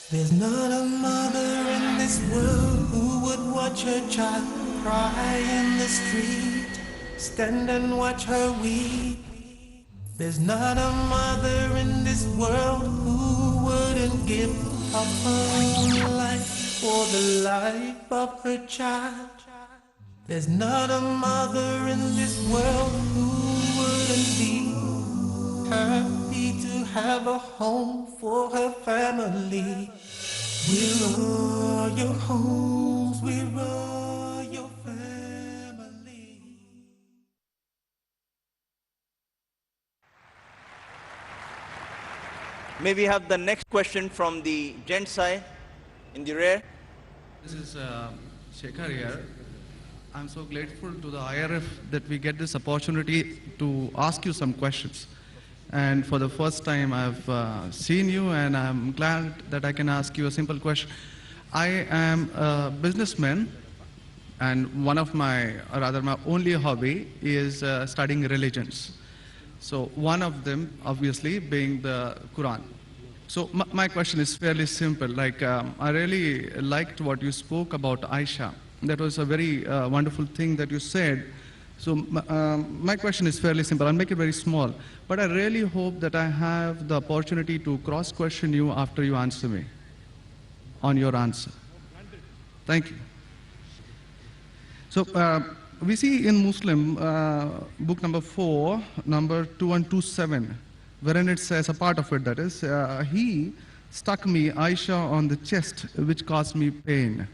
There's not a mother in this world who would watch her child cry in the street, stand and watch her weep. There's not a mother in this world who wouldn't give up her own life for the life of her child. There's not a mother in this world who wouldn't be happy to have a home for her family. We're all your homes, we're all your family. May we have the next question from the gent side in the rear? This is Shekhar here. I'm so grateful to the IRF that we get this opportunity to ask you some questions. And for the first time, I've seen you, and I'm glad that I can ask you a simple question. I am a businessman, and one of my, or rather my only hobby is studying religions. So one of them, obviously, being the Quran. So my question is fairly simple. Like, I really liked what you spoke about Aisha. That was a very wonderful thing that you said. So my question is fairly simple. I'll make it very small. But I really hope that I have the opportunity to cross-question you after you answer me on your answer. Thank you. So we see in Muslim, book number 4, number 2127, wherein it says, a part of it that is, he stuck me, Aisha, on the chest, which caused me pain.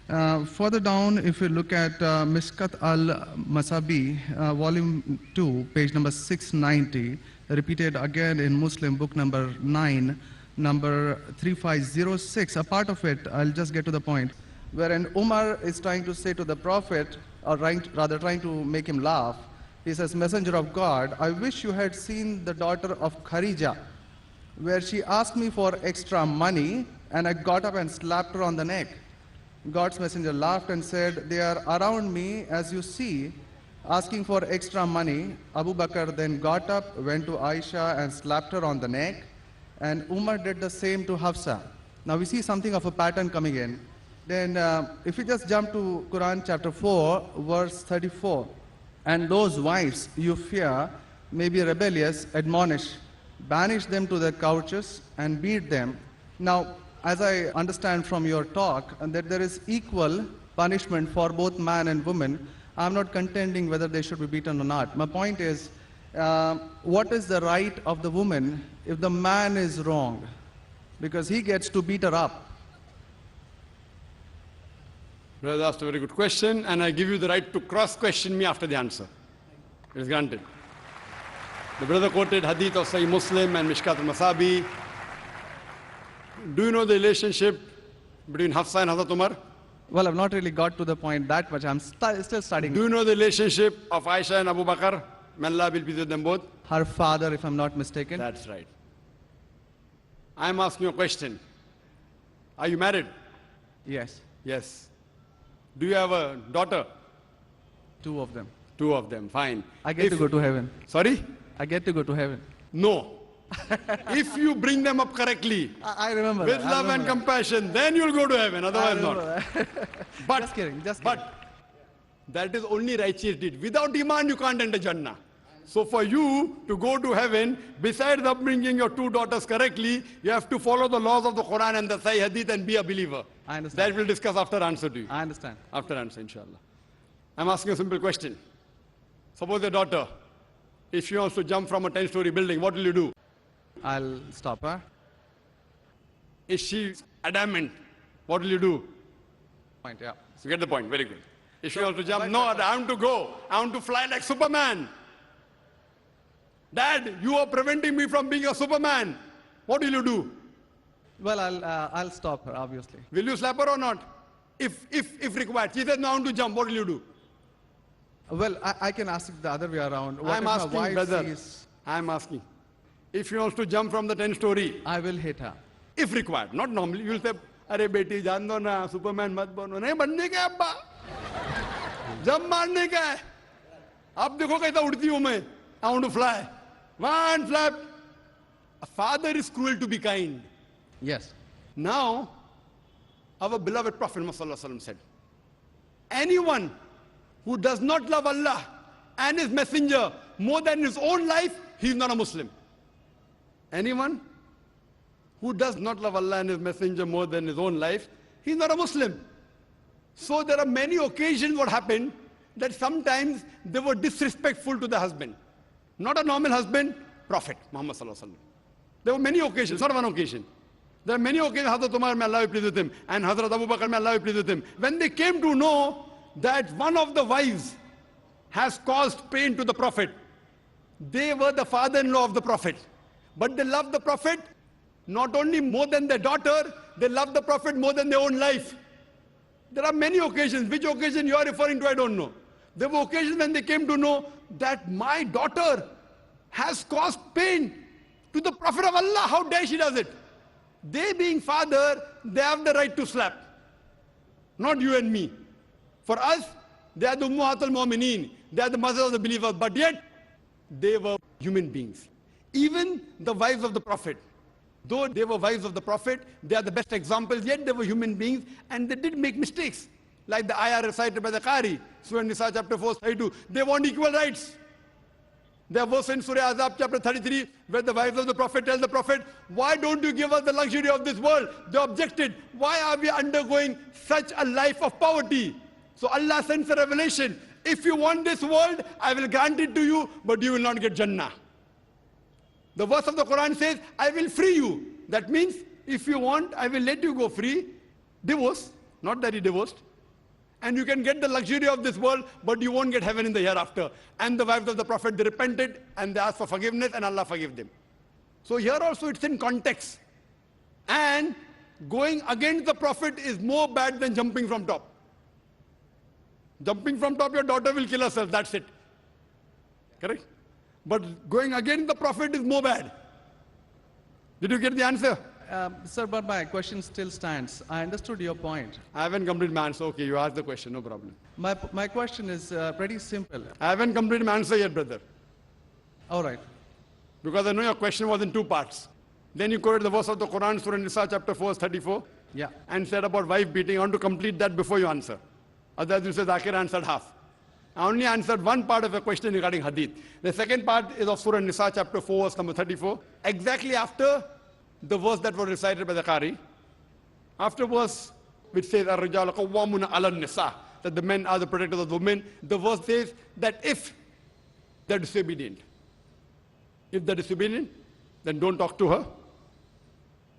Further down, if you look at Mishkat al-Masabi, volume 2, page number 690, repeated again in Muslim book number 9, number 3506, a part of it, I'll just get to the point, wherein Umar is trying to say to the Prophet, or rather trying to make him laugh. He says, Messenger of God, I wish you had seen the daughter of Kharija, where she asked me for extra money, and I got up and slapped her on the neck. God's messenger laughed and said, they are around me, as you see, asking for extra money. Abu Bakr then got up, went to Aisha and slapped her on the neck, and Umar did the same to Hafsa. Now we see something of a pattern coming in. Then if we just jump to Quran chapter 4, verse 34, and those wives you fear may be rebellious, admonish, banish them to their couches and beat them. Now, as I understand from your talk, that there is equal punishment for both man and woman. I'm not contending whether they should be beaten or not. My point is, what is the right of the woman if the man is wrong? Because he gets to beat her up. Brother asked a very good question, and I give you the right to cross-question me after the answer. It is granted. The brother quoted hadith of Sahih Muslim and Mishkat al-Masabi. Do you know the relationship between Hafsa and Hazrat Umar? Well, I've not really got to the point that much. I'm still studying. Do you know the relationship of Aisha and Abu Bakr? May Allah be pleased with them both. Her father, if I'm not mistaken. That's right. I'm asking you a question. Are you married? Yes, Yes. Do you have a daughter? 2 of them. 2 of them. Fine. I get to go to heaven. Sorry? I get to go to heaven. No. If you bring them up correctly, I remember with that. I love remember and that. compassion, then you'll go to heaven, I otherwise remember not. that. But, Just kidding. but that is only righteous deed. Without iman, you can't enter Jannah. So for you to go to heaven, besides upbringing your 2 daughters correctly, you have to follow the laws of the Quran and the Sahih Hadith and be a believer. I understand. That we'll discuss after answer to you. I understand. After answer, inshallah. I'm asking a simple question. Suppose your daughter, if she wants to jump from a 10-story building, what will you do? I'll stop her. Is she adamant? What will you do? Point, yeah. You get the point, very good. If she wants to jump, no, I want to go. I want to fly like Superman. Dad, you are preventing me from being a Superman. What will you do? Well, I'll stop her, obviously. Will you slap her or not? If required. She says, no, I want to jump. What will you do? Well, I can ask it the other way around. What I'm if my asking, wife brother. sees- I'm asking. If she wants to jump from the 10-story, I will hit her. if required, not normally, you will say, अरे बेटी जान दो ना, Superman मत बनो. नहीं बनने का है अब्बा. जब मारने का है. अब देखो कैसा उड़ती हूं मैं. I want to fly. One flap. A father is cruel to be kind. Yes. Now, our beloved Prophet Muhammad said, anyone who does not love Allah and His Messenger more than his own life, he is not a Muslim. Anyone who does not love Allah and His Messenger more than his own life, he is not a Muslim. So there are many occasions what happened that sometimes they were disrespectful to the husband. Not a normal husband, Prophet Muhammad Sallallahu Alaihi Wasallam. There were many occasions, not one occasion. There are many occasions, Hazrat Umar, may Allah be pleased with him, and Hazrat Abu Bakr, may Allah be pleased with him. When they came to know that one of the wives has caused pain to the Prophet, they were the father-in-law of the Prophet. But they loved the Prophet not only more than their daughter, they loved the Prophet more than their own life. There are many occasions. Which occasion you are referring to, I don't know. There were occasions when they came to know that my daughter has caused pain to the Prophet of Allah. How dare she does it? They being father, they have the right to slap. Not you and me. For us, they are the Ummahat al-Mu'mineen. They are the mothers of the believers. But yet, they were human beings. Even the wives of the Prophet. Though they were wives of the Prophet, they are the best examples, yet they were human beings and they did make mistakes. Like the ayah recited by the Qari, Surah Nisa chapter 4, 32. They want equal rights. There was in Surah Azab chapter 33, where the wives of the Prophet tell the Prophet, why don't you give us the luxury of this world? They objected, why are we undergoing such a life of poverty? So Allah sends a revelation. If you want this world, I will grant it to you, but you will not get Jannah. The verse of the Quran says, I will free you. That means, if you want, I will let you go free. Divorce, not that he divorced. And you can get the luxury of this world, but you won't get heaven in the hereafter. And the wives of the Prophet, they repented and they asked for forgiveness and Allah forgave them. So here also it's in context. And going against the Prophet is more bad than jumping from top. Jumping from top, your daughter will kill herself, that's it. Correct? But going against the Prophet is more bad. Did you get the answer? Sir, but my question still stands. I understood your point. I haven't completed my answer. Okay, you asked the question, no problem. My question is pretty simple. I haven't completed my answer yet, brother. All right. Because I know your question was in two parts. Then you quoted the verse of the Quran, Surah Nisa, chapter 4, 34. Yeah. And said about wife beating. I want to complete that before you answer. Otherwise you say Zakir answered half. I only answered one part of a question regarding hadith. The second part is of Surah Nisa, chapter 4, verse number 34. Exactly after the verse that was recited by the Qari. After verse which says, Ar-Rijalu Qawwamuna 'ala an-Nisa, that the men are the protectors of the women. The verse says that if they're disobedient, then don't talk to her.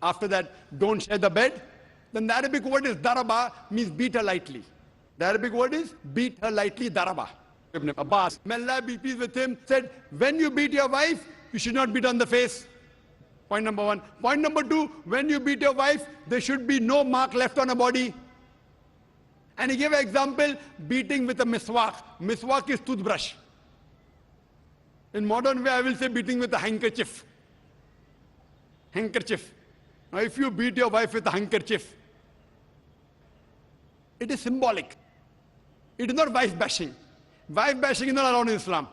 After that, don't share the bed. Then the Arabic word is daraba, means beat her lightly. The Arabic word is beat her lightly, daraba. Ibn Abbas, may Allah be pleased with him, said, when you beat your wife, you should not beat on the face. Point number one. Point number two, when you beat your wife, there should be no mark left on her body. And he gave an example, beating with a miswak. Miswak is toothbrush. In modern way, I will say beating with a handkerchief. Handkerchief. Now, if you beat your wife with a handkerchief, it is symbolic. It is not wife bashing. Wife bashing is not allowed in Islam.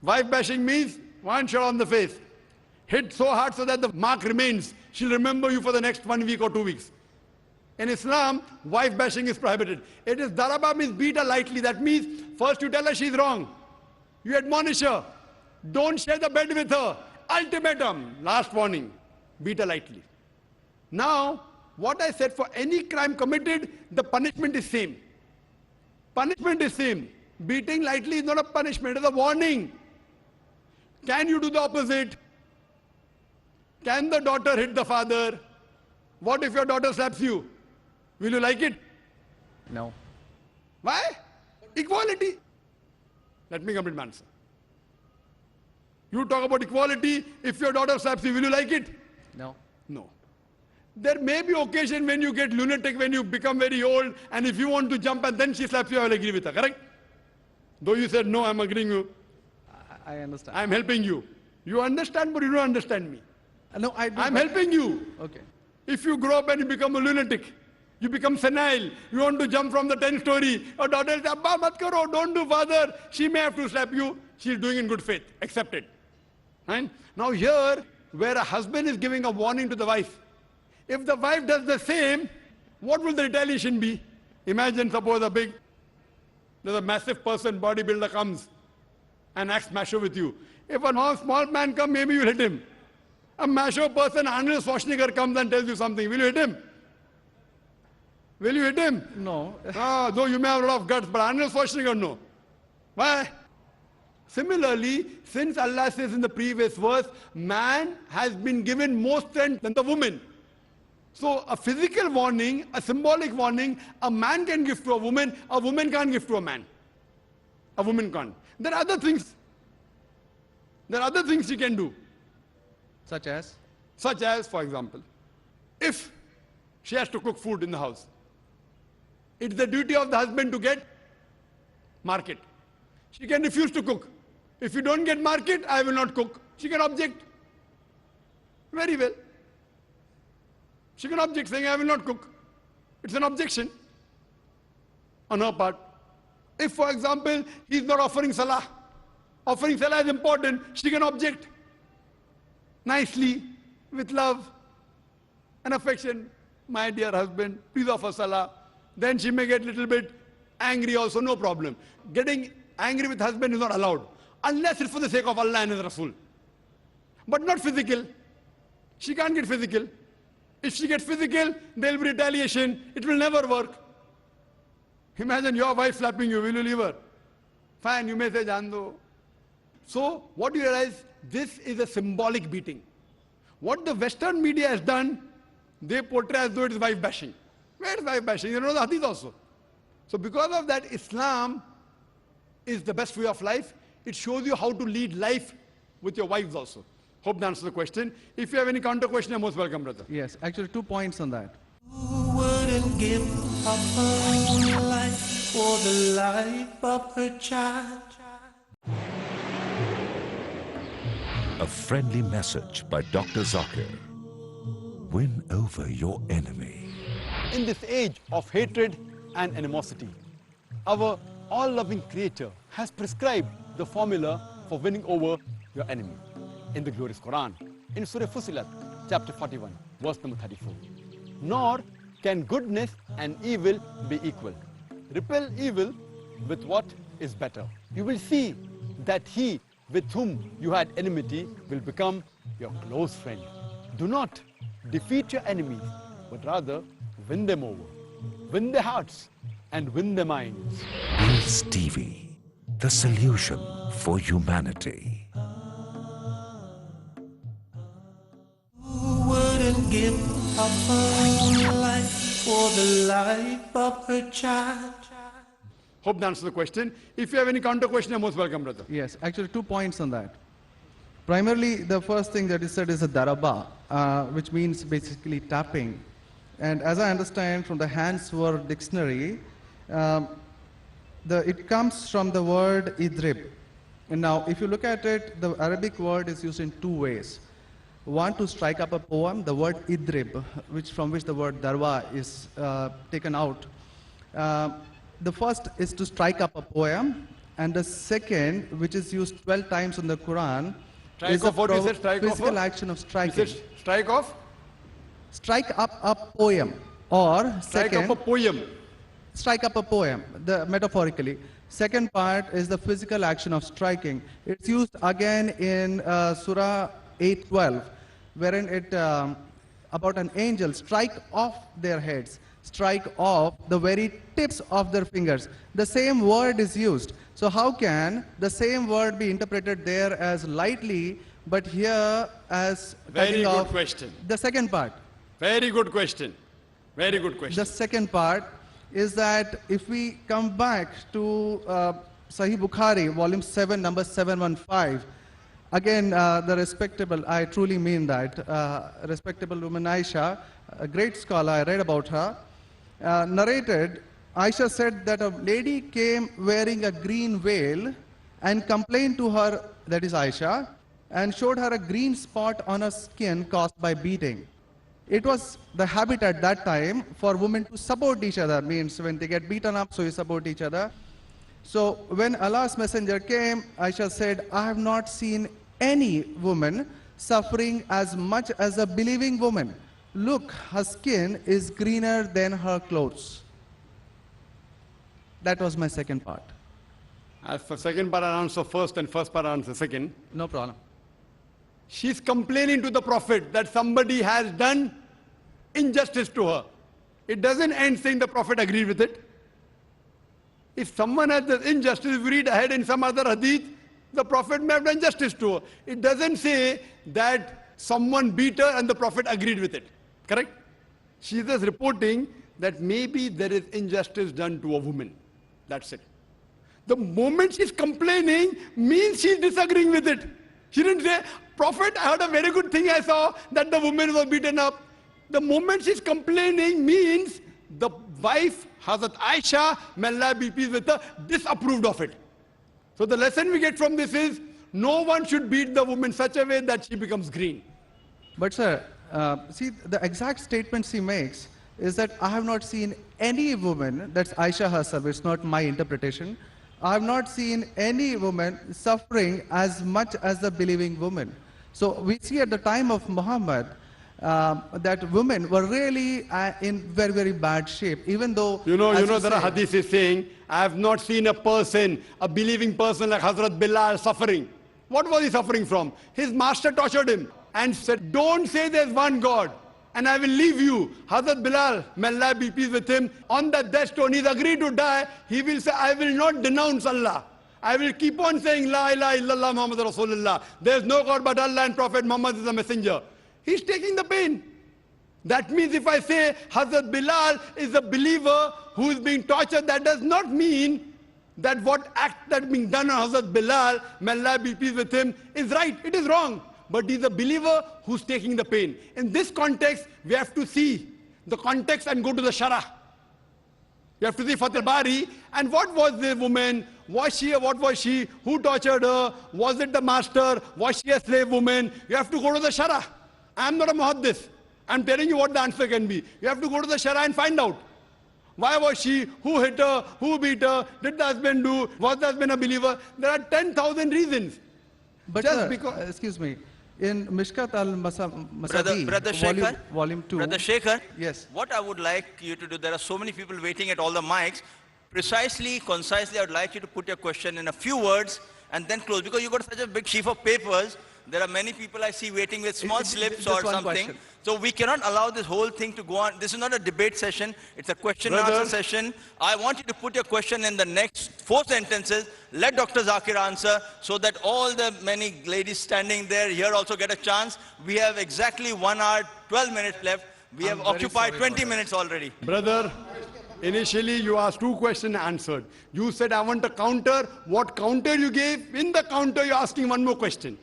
Wife bashing means one shot on the face. Hit so hard so that the mark remains. She'll remember you for the next 1 week or 2 weeks. In Islam, wife bashing is prohibited. It is daraba, means beat her lightly. That means first you tell her she's wrong. You admonish her. Don't share the bed with her. Ultimatum. Last warning. Beat her lightly. Now, what I said, for any crime committed, the punishment is same. Punishment is same. Beating lightly is not a punishment, it is a warning. Can you do the opposite? Can the daughter hit the father? What if your daughter slaps you? Will you like it? No. Why? Equality. Let me complete my answer. You talk about equality. If your daughter slaps you, will you like it? No. No. There may be occasion when you get lunatic, when you become very old, and if you want to jump and then she slaps you, I will agree with her, correct? Though you said, no, I'm agreeing with you. I understand. I'm helping you. You understand, but you don't understand me. No, I do. I'm helping you. Okay. If you grow up and you become a lunatic, you become senile, you want to jump from the 10th story, your daughter says, Abba, mat karo, don't do, father. She may have to slap you. She's doing in good faith. Accept it. Right? Now here, where a husband is giving a warning to the wife, If the wife does the same, what will the retaliation be? Imagine, suppose there's a massive person, bodybuilder comes and acts macho with you. If a small man comes, maybe you'll hit him. A macho person, Arnold Schwarzenegger comes and tells you something, will you hit him? Will you hit him? No. Though you may have a lot of guts, but Arnold Schwarzenegger, no. Why? Similarly, since Allah says in the previous verse, man has been given more strength than the woman. So a physical warning, a symbolic warning, a man can give to a woman can't give to a man. A woman can't. There are other things. There are other things she can do. Such as? Such as, for example, if she has to cook food in the house, it's the duty of the husband to get market. She can refuse to cook. If you don't get market, I will not cook. She can object. Very well. She can object saying, I will not cook. It's an objection on her part. If, for example, he's not offering salah is important, she can object nicely, with love and affection. My dear husband, please offer salah. Then she may get a little bit angry also, no problem. Getting angry with husband is not allowed, unless it's for the sake of Allah and His Rasul. But not physical. She can't get physical. If she gets physical, there will be retaliation. It will never work. Imagine your wife slapping you. Will you leave her? Fine, you may say, Jando. So, what do you realize? This is a symbolic beating. What the Western media has done, they portray as though it is wife bashing. Where is wife bashing? You know the hadith also. So, because of that, Islam is the best way of life. It shows you how to lead life with your wives also. Hope that answers the question. If you have any counter question, you're most welcome, brother. Yes, actually 2 points on that. Who wouldn't give up her own life for the life of her child? A friendly message by Dr. Zakir. Win over your enemy. In this age of hatred and animosity, our all-loving Creator has prescribed the formula for winning over your enemy in the glorious Quran, in Surah Fussilat, chapter 41, verse number 34. Nor can goodness and evil be equal. Repel evil with what is better. You will see that he with whom you had enmity will become your close friend. Do not defeat your enemies, but rather win them over. Win their hearts and win their minds. Pulse TV, the solution for humanity. Who wouldn't give up her own life for the life of her child? Hope that answers the question. If you have any counter question, you're most welcome, brother. Yes, actually 2 points on that. Primarily, the first thing that is said is a daraba, which means basically tapping. And as I understand from the Hansword dictionary, it comes from the word idrib. And now, if you look at it, the Arabic word is used in 2 ways. One, to strike up a poem, the word idrib, from which the word darwa is taken out. The first is to strike up a poem, and the second, which is used 12 times in the Quran, is a physical action of striking. You said strike off? Strike up a poem, or Strike second, up a poem. strike up a poem, metaphorically. Second part is the physical action of striking. It's used again in Surah 8:12, wherein it about an angel strike off their heads, strike off the very tips of their fingers. The same word is used. So how can the same word be interpreted there as lightly, but here as Very cutting good off question. the second part? Very good question. Very good question. The second part is that if we come back to Sahih Bukhari, volume 7, number 715, again, the respectable, I truly mean that, respectable woman Aisha, a great scholar, I read about her, narrated, Aisha said that a lady came wearing a green veil and complained to her, that is Aisha, and showed her a green spot on her skin caused by beating. It was the habit at that time for women to support each other, means when they get beaten up, so you support each other. So when Allah's messenger came, Aisha said, I have not seen any woman suffering as much as a believing woman look, her skin is greener than her clothes. That was my second part. As for second part, I'll answer first and first part, I'll answer second. No problem. She's complaining to the Prophet that somebody has done injustice to her. It doesn't end saying the Prophet agreed with it. If someone has done injustice, if we read ahead in some other hadith, the Prophet may have done justice to her. It doesn't say that someone beat her and the Prophet agreed with it. Correct? She's just reporting that maybe there is injustice done to a woman. That's it. The moment she's complaining means she's disagreeing with it. She didn't say, Prophet, I heard a very good thing I saw, that the woman was beaten up. The moment she's complaining means the wife, Hazrat Aisha, may Allah be pleased with her, disapproved of it. So the lesson we get from this is, no one should beat the woman such a way that she becomes green. But sir, see, the exact statement she makes is that I have not seen any woman, that's Aisha herself, it's not my interpretation, I have not seen any woman suffering as much as the believing woman. So we see at the time of Muhammad that women were really in very, very bad shape, even though... You know there are hadiths saying, I have not seen a person, a believing person like Hazrat Bilal suffering. What was he suffering from? His master tortured him and said, don't say there's one God and I will leave you. Hazrat Bilal, may Allah be pleased with him, on that death stone, he's agreed to die. He will say, I will not denounce Allah. I will keep on saying, La ilaha illallah Muhammad Rasulullah. There's no God but Allah and Prophet Muhammad is a messenger. He's taking the pain. That means if I say Hazrat Bilal is a believer who is being tortured, that does not mean that what act that's being done on Hazrat Bilal, may Allah be pleased with him, is right. It is wrong. But he's a believer who's taking the pain. In this context, we have to see the context and go to the Shara. You have to see Fath al-Bari. And what was the woman? Was she, what was she? Who tortured her? Was it the master? Was she a slave woman? You have to go to the Shara. I'm not a muhaddith. I'm telling you what the answer can be. You have to go to the Shara and find out. Why was she? Who hit her? Who beat her? Did the husband do? Was the husband a believer? There are 10,000 reasons. But Just sir, because... excuse me, in Mishkat al-Masabi, Brother Shekhar, volume 2. Brother Shekhar, Yes. what I would like you to do, there are so many people waiting at all the mics. Precisely, concisely, I would like you to put your question in a few words and then close. Because you've got such a big sheaf of papers, there are many people I see waiting with small slips just or one something. question. So we cannot allow this whole thing to go on. This is not a debate session, it's a question and answer session. I want you to put your question in the next 4 sentences. Let Dr. Zakir answer so that all the many ladies standing there here also get a chance. We have exactly 1 hour, 12 minutes left. We have occupied 20 minutes already. Brother, initially you asked 2 questions answered. You said, I want a counter. What counter you gave? In the counter, you're asking 1 more question.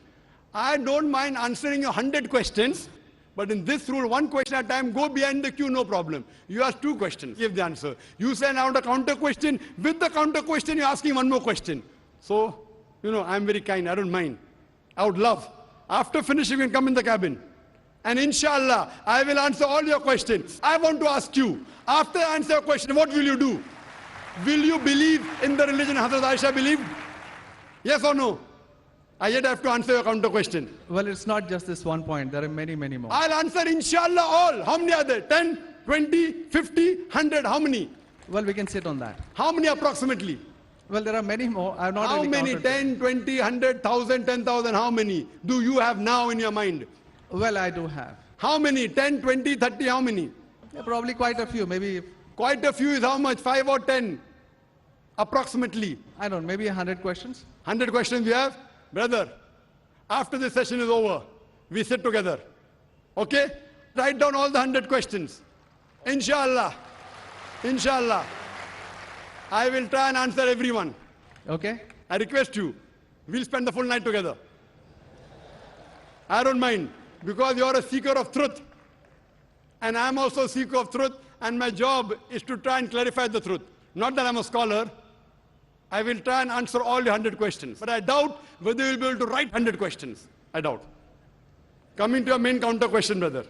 I don't mind answering your 100 questions, but in this rule, 1 question at a time, go behind the queue, no problem. You ask 2 questions, give the answer. You said, I want a counter question. With the counter question, you're asking 1 more question. So, I'm very kind, I don't mind. I would love. After finishing, you can come in the cabin. And inshallah, I will answer all your questions. I want to ask you, after I answer your question, what will you do? Will you believe in the religion Hazrat Aisha believed? Yes or no? I yet have to answer your counter question. Well, it's not just this 1 point. There are many, many more. I'll answer inshallah all. How many are there? 10, 20, 50, 100? How many? Well, we can sit on that. How many approximately? Well, there are many more. I have not How really many? counted 10, 20, 100, 1,000, 10,000? How many do you have now in your mind? Well, I do have. How many? 10, 20, 30? How many? Yeah, probably quite a few. Maybe, Quite a few is how much? 5 or 10? Approximately. I don't know, maybe 100 questions. 100 questions we have? Brother, after this session is over, we sit together. Okay? Write down all the 100 questions. Inshallah. Inshallah. I will try and answer everyone. Okay? I request you, we'll spend the full night together. I don't mind, because you're a seeker of truth. And I'm also a seeker of truth, and my job is to try and clarify the truth. Not that I'm a scholar. I will try and answer all the 100 questions. But I doubt whether you'll be able to write 100 questions. I doubt. Coming to your main counter question, brother.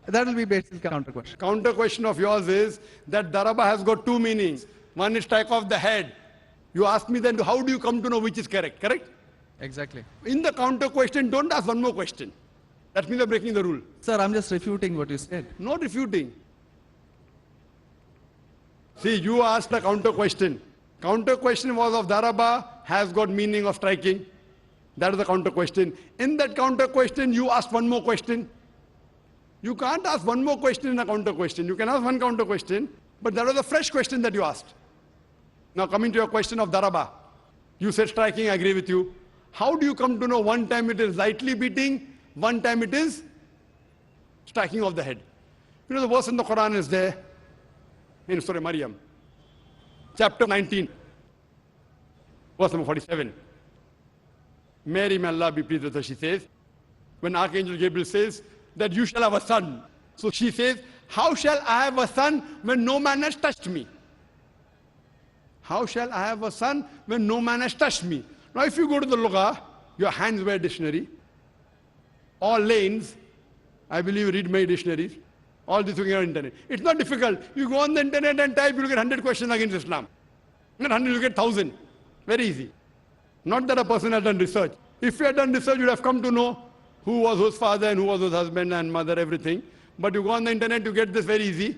That will be basically counter question. Counter question of yours is that daraba has got 2 meanings. One is strike off the head. You ask me then, how do you come to know which is correct? Correct? Exactly. In the counter question, don't ask 1 more question. That means you're breaking the rule. Sir, I'm just refuting what you said. Not refuting. See, you asked a counter question. Counter question was of daraba, has got meaning of striking. That is the counter question. In that counter question, you asked one more question. You can't ask one more question in a counter question. You can ask one counter question, but that was a fresh question that you asked. Now coming to your question of daraba. You said striking, I agree with you. How do you come to know one time it is lightly beating, one time it is striking of the head? You know the verse in the Quran is there, in Surah Maryam, chapter 19, verse number 47. Mary, may Allah be pleased with her, she says, when Archangel Gabriel says that you shall have a son. So she says, how shall I have a son when no man has touched me? How shall I have a son when no man has touched me? Now if you go to the Lugha, your hands wear dictionary, all lanes, I believe you read many dictionaries, all this thing on the internet. It's not difficult. You go on the internet and type, you'll get 100 questions against Islam. Not 100, you get 1,000. Very easy. Not that a person has done research. If you had done research, you'd have come to know who was whose father and who was whose husband and mother, everything. But you go on the internet, you get this very easy.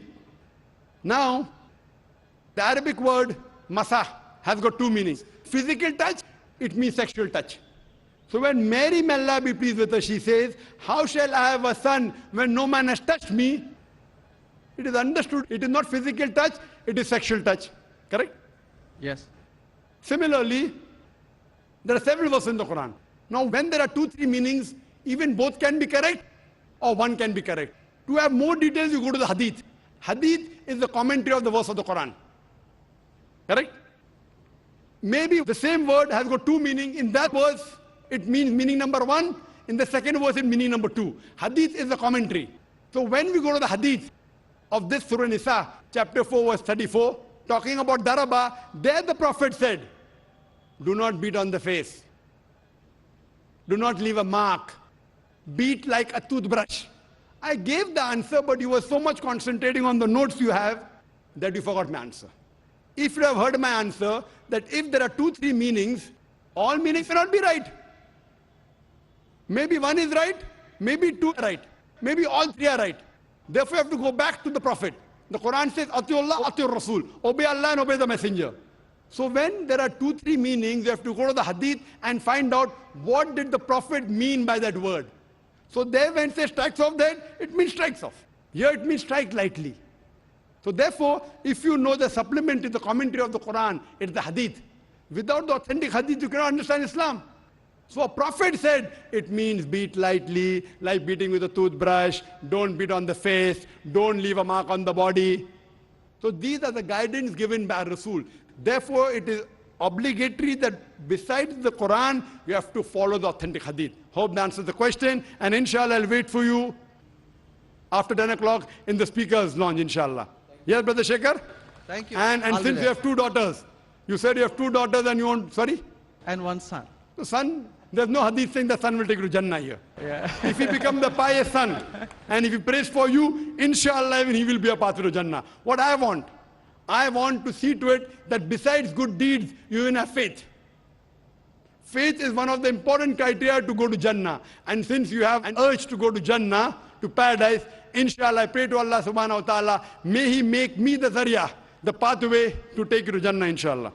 Now, the Arabic word masa has got two meanings. Physical touch, it means sexual touch. So when Mary, may Allah be pleased with her, she says, how shall I have a son when no man has touched me? It is understood, it is not physical touch, it is sexual touch. Correct? Yes. Similarly, there are several verses in the Quran. Now when there are 2-3 meanings, even both can be correct or one can be correct. To have more details, you go to the Hadith. Hadith is the commentary of the verse of the Quran. Correct? Maybe the same word has got two meanings. In that verse, it means meaning number 1. In the second verse, it meaning number 2. Hadith is the commentary. So when we go to the Hadith of this Surah Nisa, chapter 4, verse 34, talking about daraba, there the Prophet said, do not beat on the face. Do not leave a mark. Beat like a toothbrush. I gave the answer, but you were so much concentrating on the notes you have that you forgot my answer. If you have heard my answer, that if there are 2-3 meanings, all meanings may not be right. Maybe one is right, maybe 2 are right, maybe all 3 are right. Therefore, you have to go back to the Prophet. The Quran says, Atiullah, Atiur Rasul. Obey Allah and obey the Messenger. So when there are 2-3 meanings, you have to go to the Hadith and find out what did the Prophet mean by that word. So there when it says strikes off the head, it means strikes off. Here it means strike lightly. So therefore, if you know the supplement to the commentary of the Quran, it's the Hadith. Without the authentic Hadith, you cannot understand Islam. So a Prophet said, it means beat lightly, like beating with a toothbrush, don't beat on the face, don't leave a mark on the body. So these are the guidance given by Rasul. Therefore, it is obligatory that besides the Quran, you have to follow the authentic Hadith. Hope that answers the question, and inshallah, I'll wait for you after 10 o'clock in the speaker's lounge, inshallah. Yes, Brother Shekhar? Thank you. And since you have 2 daughters, you said you have 2 daughters and you want, sorry? And one son. The son, there's no hadith saying the son will take you to Jannah here. Yeah. If he becomes the pious son, and if he prays for you, inshallah, even he will be a path to Jannah. What I want to see to it that besides good deeds, you even have faith. Faith is one of the important criteria to go to Jannah. And since you have an urge to go to Jannah, to paradise, inshallah, I pray to Allah subhanahu wa ta'ala, may He make me the zarya, the pathway to take you to Jannah, inshallah.